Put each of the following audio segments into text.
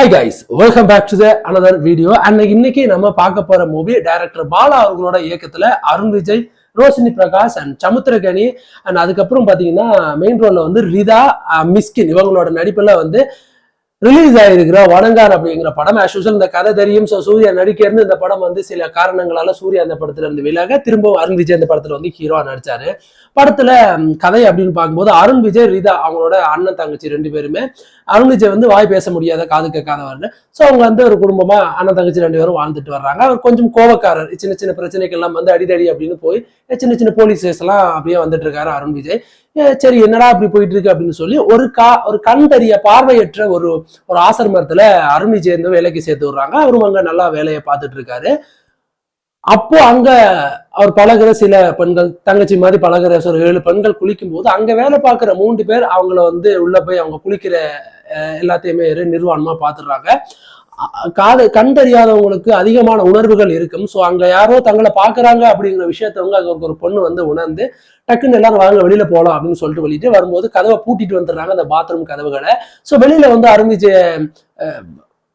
Hi guys, welcome back to the another video. And இன்னைக்கு நம்ம பார்க்க போற மூவி டைரக்டர் பாலா அவர்களோட இயக்கத்துல அருண் விஜய், ரோஷினி பிரகாஷ் அண்ட் சமுத்திரகனி அண்ட் அதுக்கப்புறம் பாத்தீங்கன்னா மெயின் ரோல்ல வந்து ரிதா, மிஸ்கின் இவங்களோட நடிப்புல வந்து ரிலீஸ் ஆயிருக்கிற வடங்கார் அப்படிங்கிற படம். ஆஸ் யூசுவல் இந்த கதை தெரியும். ஸோ சூர்யா நடிக்கிறது இந்த படம் வந்து சில காரணங்களால சூர்யா அந்த படத்துல இருந்து விலக திரும்ப அருண் விஜய் இந்த படத்துல வந்து ஹீரோவா நடிச்சாரு. படத்துல கதை அப்படின்னு பார்க்கும்போது அருண் விஜய், ரிதா அவங்களோட அண்ணன் தங்கச்சி ரெண்டு பேருமே. அருண் விஜய் வந்து வாய் பேச முடியாத, காது கேட்காதவர். ஸோ அவங்க வந்து ஒரு குடும்பமா அண்ணன் தங்கச்சி ரெண்டு பேரும் வாழ்ந்துட்டு வர்றாங்க. அவர் கொஞ்சம் கோபக்காரர். சின்ன சின்ன பிரச்சனைகள்லாம் வந்து அடிதடி அப்படின்னு போய் சின்ன சின்ன போலீஸ் கேஸ் எல்லாம் அப்படியே வந்துட்டு இருக்காரு அருண் விஜய். சரி என்னடா அப்படி போயிட்டு இருக்கு அப்படின்னு சொல்லி ஒரு கண் தெரிய பார்வையற்ற ஒரு ஆசிரமத்துல அருண் விஜய் வந்து வேலைக்கு சேர்த்து விடுறாங்க. அவரும் அங்க நல்லா வேலையை பார்த்துட்டு இருக்காரு. அப்போ அங்க அவர் பழகிற சில பெண்கள், தங்கச்சி மாதிரி பழகிற ஒரு 7 பெண்கள் குளிக்கும் போது அங்க வேலை பார்க்கிற 3 பேர் அவங்கள வந்து உள்ள போய் அவங்க குளிக்கிற எல்லாத்தையுமே நிர்வாணமா பாத்துடுறாங்க. கண் தெரியாதவங்களுக்கு அதிகமான உணர்வுகள் இருக்கும். ஸோ அங்க யாரோ தங்களை பாக்குறாங்க அப்படிங்கிற விஷயத்தவங்க அங்க ஒரு பொண்ணு வந்து உணர்ந்து டக்குன்னு எல்லாரும் வாங்க வெளியில போகலாம் அப்படின்னு சொல்லிட்டு வெளியிட்டு வரும்போது கதவை பூட்டிட்டு வந்துடுறாங்க, அந்த பாத்ரூம் கதவுகளை. ஸோ வெளியில வந்து அருண் விஜய்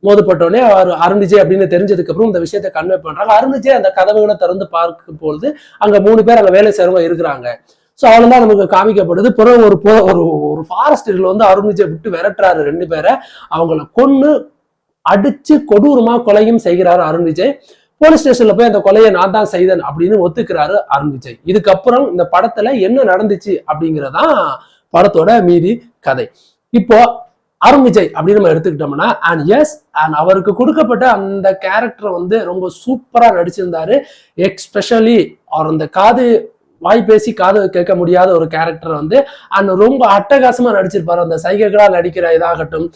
மோதப்பட்டோடனே அவர் அருண் விஜய் அப்படின்னு தெரிஞ்சதுக்கு அப்புறம் இந்த விஷயத்த கன்வே பண்றாங்க. அருண் விஜய் அந்த கதவுகளை திறந்து பார்க்கும் பொழுது அங்க 3 பேர் அங்க வேலை செய்றவங்க இருக்கிறாங்க. ஸோ அவ்வளவுதான் நமக்கு காமிக்கப்படுது. பிறகு ஒரு ஃபாரஸ்ட்ல வந்து அருண் விஜய் விட்டு விரட்டுறாரு 2 பேரை. அவங்கள கொன்னு அடிச்சு கொடூரமா கொலையும் செய்கிறாரு அருண் விஜய். போலீஸ் ஸ்டேஷன்ல போய் அந்த கொலையை நான் தான் செய்தேன் அப்படின்னு ஒத்துக்கிறாரு அருண் விஜய். இதுக்கப்புறம் இந்த படத்துல என்ன நடந்துச்சு அப்படிங்கறதான் படத்தோட மீதி கதை. இப்போ அருண் விஜய் அப்படின்னு நம்ம எடுத்துக்கிட்டோம்னா அண்ட் அவருக்கு கொடுக்கப்பட்ட அந்த கேரக்டர் வந்து ரொம்ப சூப்பரா நடிச்சிருந்தாரு. எக்ஸ்பெஷலி அவர் அந்த வாய் பேசி காது கேட்க முடியாத ஒரு கேரக்டர் வந்து அண்ட் ரொம்ப அட்டகாசமா நடிச்சிருப்பாரு. அந்த சைகைகளா நடிக்கிற இதாகட்டும்,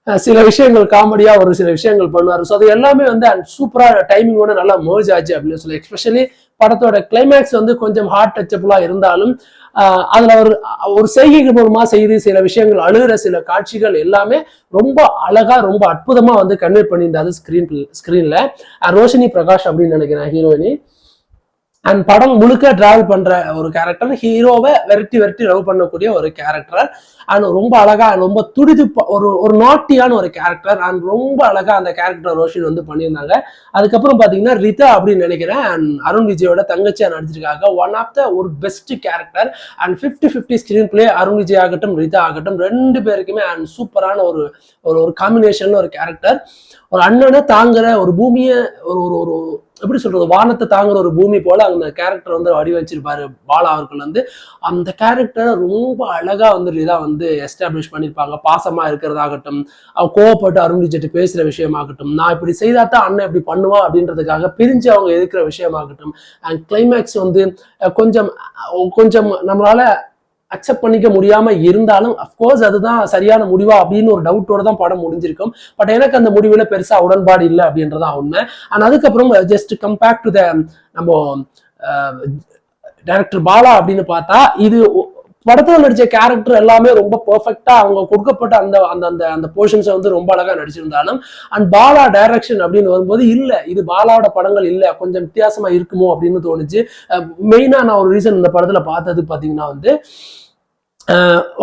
சில விஷயங்கள் காமெடியா ஒரு சில விஷயங்கள் பண்ணுவாரு. ஸோ அது எல்லாமே வந்து சூப்பரா டைமிங்கோட நல்லா மர்ஜ் ஆச்சு அப்படின்னு சொல்லி. எஸ்பெஷலி படத்தோட கிளைமேக்ஸ் வந்து கொஞ்சம் ஹார்ட் டச்சபிளா இருந்தாலும் அதுல ஒரு செய்கைகள் மூலமா செய்து சில விஷயங்கள் அழுகிற சில காட்சிகள் எல்லாமே ரொம்ப அழகா ரொம்ப அற்புதமா வந்து கன்வே பண்ணியிருந்தாரு ஸ்கிரீன்ல. ரோஷினி பிரகாஷ் அப்படின்னு நினைக்கிறேன் ஹீரோயினி. அண்ட் படம் முழுக்க டிராவல் பண்ற ஒரு கேரக்டர், ஹீரோவை வெரைட்டி லவ் பண்ணக்கூடிய ஒரு கேரக்டர். அண்ட் ரொம்ப அழகா ரொம்ப ஒரு நாட்டியான ஒரு கேரக்டர். அண்ட் ரொம்ப அழகா அந்த கேரக்டர் ரோஷின் வந்து பண்ணியிருந்தாங்க. அதுக்கப்புறம் பாத்தீங்கன்னா ரிதா அப்படின்னு நினைக்கிறேன் அண்ட் அருண் விஜயோட தங்கச்சியா நடிச்சிருக்காங்க. ஒன் ஆஃப் த ஒரு best character. And 50-50 screen play. Arun Vijay ஆகட்டும் ரிதா ஆகட்டும் 2 பேருக்குமே அண்ட் சூப்பரான ஒரு காம்பினேஷன் ஒரு கேரக்டர். ஒரு அண்ணனை தாங்குற ஒரு பூமியை ஒரு எப்படி சொல்றது, வானத்தை தாங்குற ஒரு பூமி போல அந்த கேரக்டர் வந்து வடிவச்சிருப்பாரு பாலா அவர்கள் வந்து. அந்த கேரக்டரை ரொம்ப அழகா வந்து ரிதா வந்து எஸ்டாப்ளிஷ் பண்ணியிருப்பாங்க. பாசமா இருக்கிறதாகட்டும், அவ கோவப்பட்டு அருண் விஜய் பேசுற விஷயமாகட்டும், நான் இப்படி செய்தாதான் அண்ணன் இப்படி பண்ணுவான் அப்படின்றதுக்காக பிரிஞ்சு அவங்க எதிர்க்கிற விஷயமாகட்டும், அண்ட் கிளைமேக்ஸ் வந்து கொஞ்சம் நம்மளால அக்செப்ட் பண்ணிக்க முடியாம இருந்தாலும் அப்கோர்ஸ் அதுதான் சரியான முடிவா அப்படின்னு ஒரு டவுட்டோட தான் படம் முடிஞ்சிருக்கும். பட் எனக்கு அந்த முடிவுல பெருசா உடன்பாடு இல்லை அப்படின்றதான் உண்மை. அண்ட் அதுக்கப்புறம் ஜஸ்ட் கம்பேர் டு த நம்ம டைரக்டர் பாலா அப்படின்னு பார்த்தா, இது படத்துல நடிச்ச கேரக்டர் எல்லாமே ரொம்ப பெர்ஃபெக்டா அவங்க கொடுக்கப்பட்ட அந்த போர்ஷன்ஸை வந்து ரொம்ப அழகா நடிச்சிருந்தாலும் அண்ட் பாலா டைரக்ஷன் அப்படின்னு வரும்போது இல்ல இது பாலாவோட படங்கள் இல்ல, கொஞ்சம் வித்தியாசமா இருக்குமோ அப்படின்னு தோணுச்சு. மெயினா நான் ஒரு ரீசன் இந்த படத்துல பார்த்தது பாத்தீங்கன்னா வந்து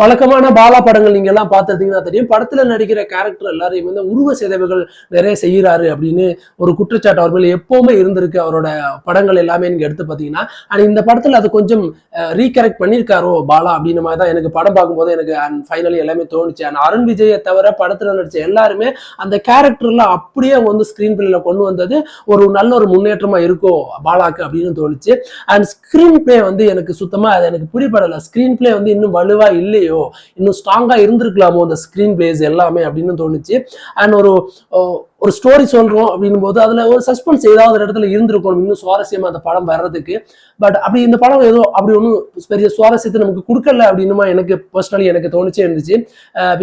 வழக்கமான பாலா படங்கள் நீங்க எல்லாம் பார்த்துட்டீங்கன்னா தெரியும், படத்துல நடிக்கிற கேரக்டர் எல்லாரையும் வந்து உருவ சிதைவுகள் நிறைய செய்யறாரு அப்படின்னு ஒரு குற்றச்சாட்டு அவர் மேல எப்பவுமே இருந்திருக்கு அவரோட படங்கள் எல்லாமே நீங்க எடுத்து பாத்தீங்கன்னா. அண்ட் இந்த படத்துல அது கொஞ்சம் ரீகரெக்ட் பண்ணியிருக்காரோ பாலா அப்படின்னு மாதிரி தான் எனக்கு படம் பார்க்கும்போது எனக்கு ஃபைனலி எல்லாமே தோணுச்சு. அண்ட் அருண் விஜயை தவிர படத்துல நடிச்ச எல்லாருமே அந்த கேரக்டர்ல அப்படியே அவங்க வந்து ஸ்கிரீன் பிளேல கொண்டு வந்தது ஒரு நல்ல ஒரு முன்னேற்றமா இருக்கோ பாலாக்கு அப்படின்னு தோணுச்சு. அண்ட் ஸ்கிரீன் பிளே வந்து எனக்கு சுத்தமா அது எனக்கு பிடிபடல. ஸ்கிரீன் பிளே வந்து இன்னும் இல்லையோ, இன்னும் ஸ்ட்ராங்கா இருந்திருக்கலாமோ அந்த ஸ்கிரீன் பிளேஸ் எல்லாமே அப்படின்னு தோணுச்சு. அண்ட் ஒரு ஸ்டோரி சொல்றோம் அப்படின்னும் போது அதுல ஒரு சஸ்பென்ஸ் ஏதாவது ஒரு இடத்துல இருந்திருக்கும் இன்னும் சுவாரஸ்யமா அந்த படம் வர்றதுக்கு. பட் அப்படி இந்த படம் ஏதோ அப்படி ஒன்றும் பெரிய சுவாரஸ்யத்தை நமக்கு கொடுக்கல அப்படின்னுமா எனக்கு பர்சனலி எனக்கு தோணுச்சே இருந்துச்சு.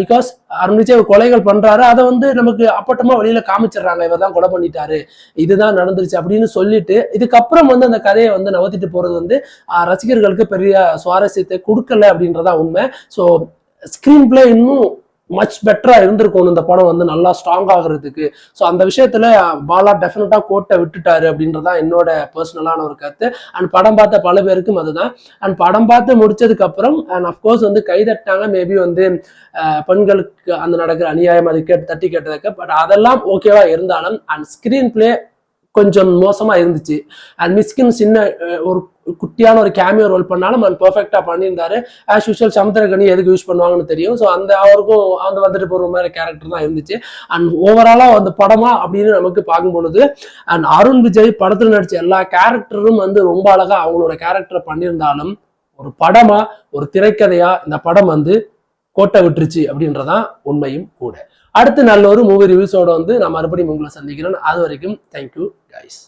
பிகாஸ் அருண் விஜய் கொலைகள் பண்றாரு, அதை வந்து நமக்கு அப்பட்டமா வெளியில காமிச்சிடுறாங்க, இவர் தான் கொலை பண்ணிட்டாரு, இதுதான் நடந்துருச்சு அப்படின்னு சொல்லிட்டு இதுக்கப்புறம் வந்து அந்த கதையை வந்து நவத்திட்டு போறது வந்து ரசிகர்களுக்கு பெரிய சுவாரஸ்யத்தை கொடுக்கல அப்படின்றதா உண்மை. ஸோ ஸ்கிரீன் பிளே இன்னும் மச் பெட்டரா இருந்திருக்கணும் இந்த படம் வந்து நல்லா ஸ்ட்ராங் ஆகுறதுக்கு. ஸோ அந்த விஷயத்துல பாலா டெஃபினட்டா கோட்டை விட்டுட்டாரு அப்படின்றதான் என்னோட பர்சனலான ஒரு கருத்து. அண்ட் படம் பார்த்த பல பேருக்கும் அதுதான். அண்ட் படம் பார்த்து முடிச்சதுக்கு அப்புறம் அண்ட் அஃப்கோர்ஸ் வந்து கைதட்டாங்க. மேபி வந்து பெண்களுக்கு அந்த நடக்கிற அநியாயம் அது தட்டி கேட்டதுக்கு. பட் அதெல்லாம் ஓகேவா இருந்தாலும் அண்ட் ஸ்கிரீன் பிளே கொஞ்சம் மோசமா இருந்துச்சு. அண்ட் மிஸ்கின் சின்ன ஒரு குட்டியான ஒரு கேமியோ ரோல் பண்ணாலும் அண்ட் பெர்ஃபெக்டா பண்ணியிருந்தாரு. ஆஸ் யூஷுவல் சமுத்திரக்கனி எதுக்கு யூஸ் பண்ணுவாங்கன்னு தெரியும். ஸோ அந்த அவருக்கும் அந்த வந்துட்டு போற மாதிரி கேரக்டர் தான் இருந்துச்சு. அண்ட் ஓவராலா அந்த படமா அப்படின்னு நமக்கு பார்க்கும் பொழுது அண்ட் அருண் விஜய் படத்துல நடிச்ச எல்லா கேரக்டரும் வந்து ரொம்ப அழகா அவங்களோட கேரக்டரை பண்ணியிருந்தாலும் ஒரு படமா ஒரு திரைக்கதையா இந்த படம் வந்து கோட்டை விட்டுருச்சு அப்படின்றதான் உண்மையும் கூட. அடுத்து நல்ல ஒரு மூவி ரிவ்யூஸோட வந்து நான் மறுபடியும் உங்களை சந்திக்கிறேன். அது வரைக்கும் தேங்க்யூ கைஸ்.